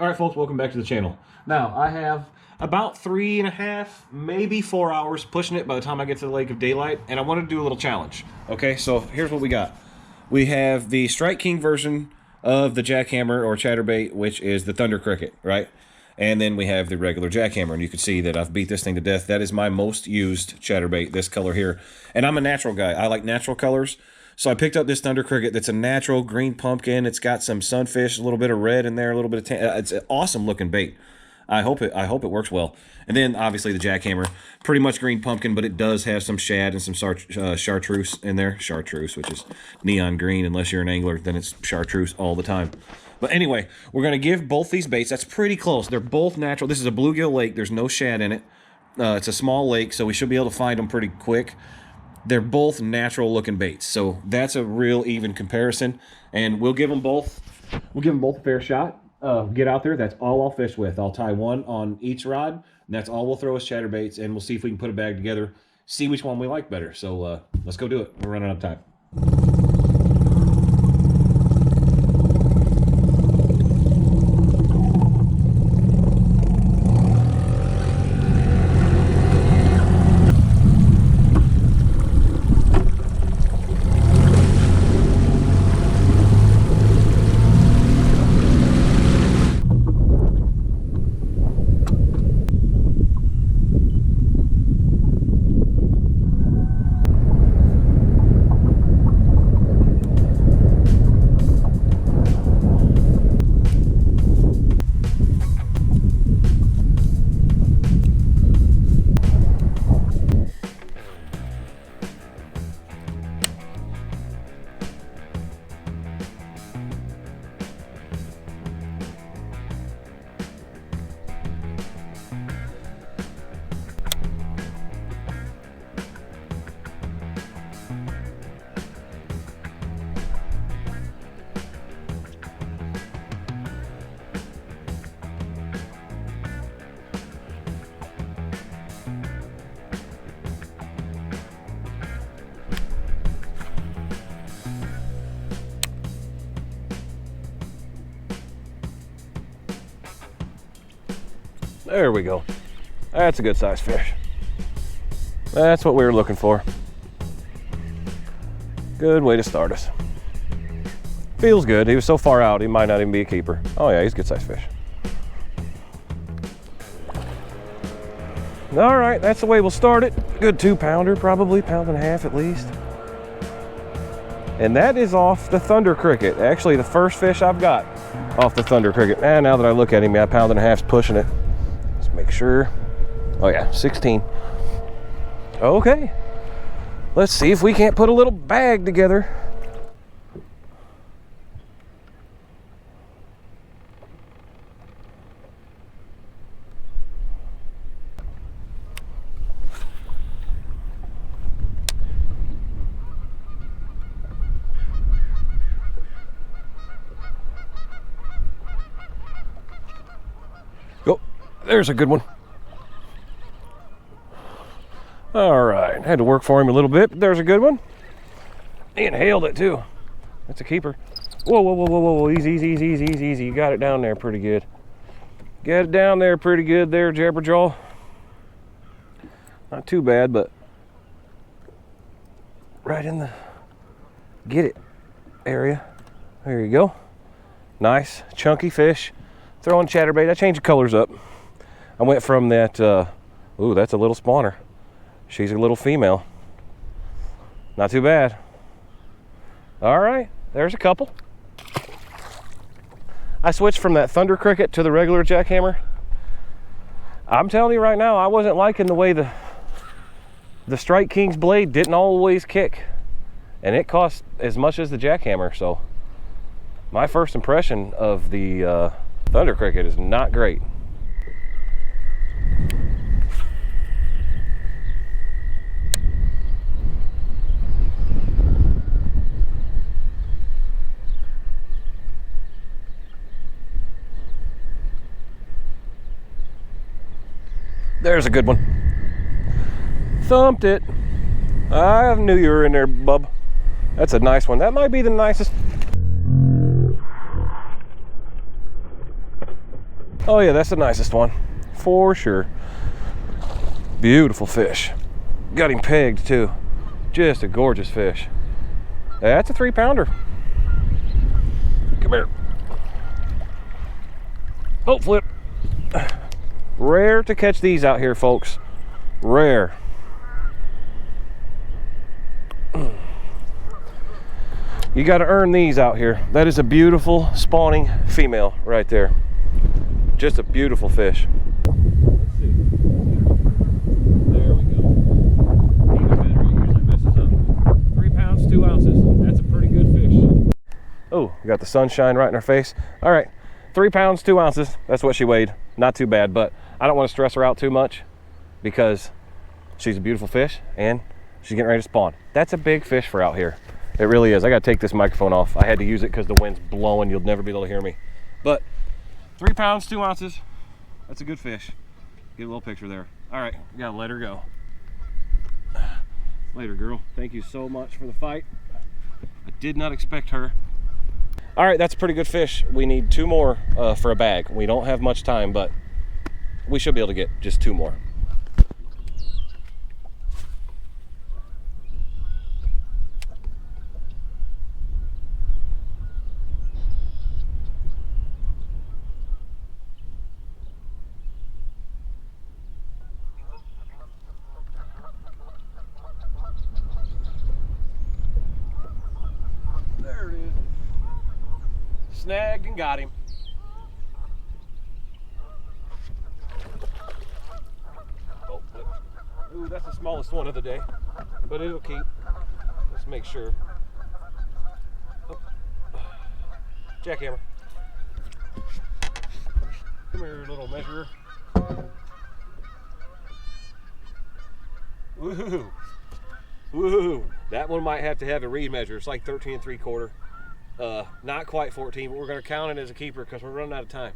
All right, folks, welcome back to the channel. Now, I have about 3.5, maybe 4 hours pushing it by the time I get to the Lake of Daylight, and I wanted to do a little challenge. Okay, so here's what we got. We have the Strike King version of the jackhammer or chatterbait, which is the Thunder Cricket, right? And then we have the regular jackhammer, and you can see that I've beat this thing to death. That is my most used chatterbait, this color here. And I'm a natural guy. I like natural colors. So I picked up this Thunder Cricket that's a natural green pumpkin. It's got some sunfish, a little bit of red in there, a little bit of tan. It's an awesome looking bait. I hope it works well. And then obviously the jackhammer, pretty much green pumpkin, but it does have some shad and some chartreuse in there. Chartreuse, which is neon green. Unless you're an angler, then it's chartreuse all the time. But anyway, we're going to give both these baits. That's pretty close. They're both natural. This is a bluegill lake. There's no shad in it. It's a small lake, so we should be able to find them pretty quick. They're both natural looking baits, so that's a real even comparison. And we'll give them both a fair shot. Get out there. That's all I'll fish with. I'll tie one on each rod, and that's all we'll throw as chatterbaits, and we'll see if we can put a bag together, see which one we like better. So let's go do it. We're running out of time. There we go. That's a good sized fish. That's what we were looking for. Good way to start us. Feels good. He was so far out, he might not even be a keeper. Oh yeah, he's a good sized fish. All right, that's the way we'll start it. Good 2-pounder, probably, 1.5 pounds at least. And that is off the Thunder Cricket. Actually, the first fish I've got off the Thunder Cricket. And now that I look at him, 1.5 pounds pushing it. Make sure. Oh yeah, 16. Okay, let's see if we can't put a little bag together. Go. There's a good one. All right, had to work for him a little bit, but there's a good one. He inhaled it too. That's a keeper. Whoa, whoa, whoa, whoa, whoa, easy, easy, easy, easy, easy, easy. You got it down there pretty good. Got it down there pretty good there, Jabberjaw. Not too bad, but right in the get it area. There you go. Nice, chunky fish. Throwing chatterbait. I changed the colors up. I went from that, ooh, that's a little spawner. She's a little female. Not too bad. All right, there's a couple. I switched from that Thunder Cricket to the regular jackhammer. I'm telling you right now, I wasn't liking the way the Strike King's blade didn't always kick. And it cost as much as the jackhammer, so my first impression of the Thunder Cricket is not great. There's a good one. Thumped it. I knew you were in there, bub. That's a nice one. That might be the nicest. Oh yeah, that's the nicest one, for sure. Beautiful fish. Got him pegged too. Just a gorgeous fish. That's a 3-pounder. Come here. Boat flip. Rare to catch these out here, folks. Rare. You got to earn these out here. That is a beautiful spawning female right there. Just a beautiful fish. Let's see. There we go. Even better. It usually messes up. 3 pounds, 2 ounces. That's a pretty good fish. Oh, we got the sunshine right in our face. All right, 3 pounds, 2 ounces. That's what she weighed. Not too bad, but I don't want to stress her out too much because she's a beautiful fish and she's getting ready to spawn. That's a big fish for out here. It really is. I got to take this microphone off. I had to use it because the wind's blowing. You'll never be able to hear me. But 3 pounds, 2 ounces. That's a good fish. Get a little picture there. All right, we gotta let her go. Later, girl. Thank you so much for the fight. I did not expect her. All right, that's a pretty good fish. We need 2 more for a bag. We don't have much time, but we should be able to get just 2 more. There it is. Snagged and got him. Oh, ooh, that's the smallest one of the day, but it'll keep. Let's make sure. Oh. Jackhammer. Come here, little measurer. Woohoo! Woohoo! That one might have to have a reed measure. It's like 13 3/4. Not quite 14, but we're going to count it as a keeper because we're running out of time.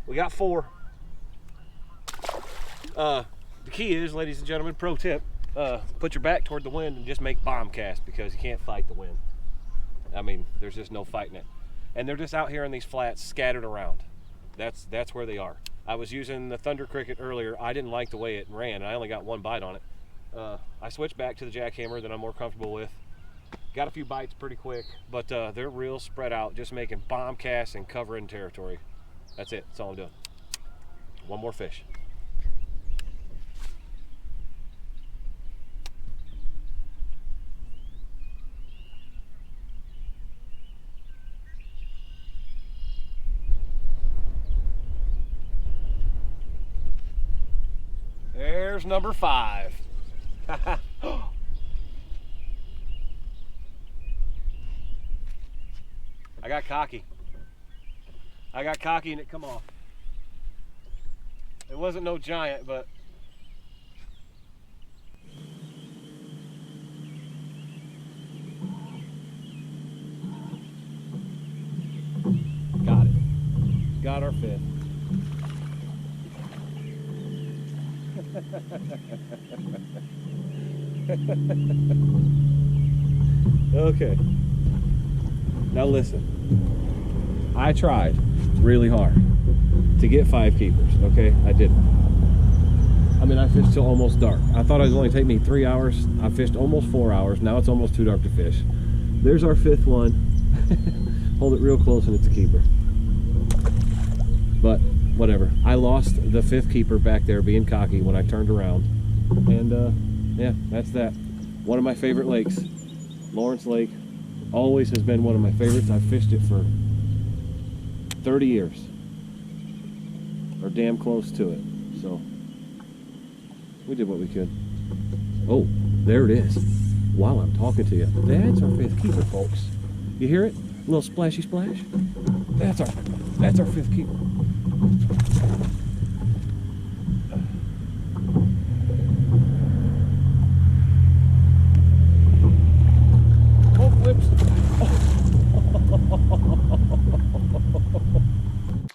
We got 4. The key is, ladies and gentlemen, pro tip, put your back toward the wind and just make bomb cast because you can't fight the wind. I mean, there's just no fighting it. And they're just out here in these flats scattered around. That's where they are. I was using the Thunder Cricket earlier. I didn't like the way it ran, and I only got 1 bite on it. I switched back to the jackhammer that I'm more comfortable with. Got a few bites pretty quick, but they're real spread out, just making bomb casts and covering territory. That's it. That's all I'm doing. 1 more fish. There's number 5. I got cocky. I got cocky and it come off. It wasn't no giant, but got it. Got our 5th. Okay. Now listen. I tried really hard to get 5 keepers, okay? I didn't. I mean, I fished till almost dark. I thought it was only take me 3 hours. I fished almost 4 hours. Now it's almost too dark to fish. There's our 5th one. Hold it real close and it's a keeper. But whatever. I lost the 5th keeper back there being cocky when I turned around. And yeah, that's that. One of my favorite lakes, Lawrence Lake, always has been one of my favorites. I've fished it for 30 years, or damn close to it. So we did what we could. Oh, there it is. While I'm talking to you, that's our 5th keeper, folks. You hear it? A little splashy splash. That's our 5th keeper.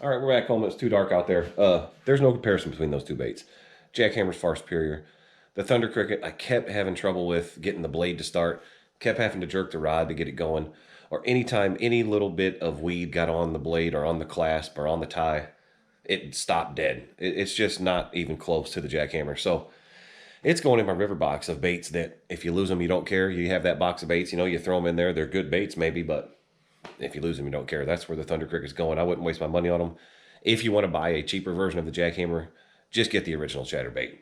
All right, we're back home. It's too dark out there. There's no comparison between those 2 baits. Jackhammer's far superior. The Thunder Cricket, I kept having trouble with getting the blade to start. Kept having to jerk the rod to get it going. Or anytime any little bit of weed got on the blade or on the clasp or on the tie, it stopped dead. It's just not even close to the jackhammer. So it's going in my river box of baits that if you lose them, you don't care. You have that box of baits, you know, you throw them in there. They're good baits maybe, but if you lose them, you don't care. That's where the Thunder Cricket's going. I wouldn't waste my money on them. If you want to buy a cheaper version of the jackhammer, just get the original chatterbait.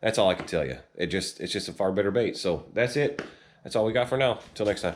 That's all I can tell you. It's just a far better bait. So that's it. That's all we got for now. Until next time.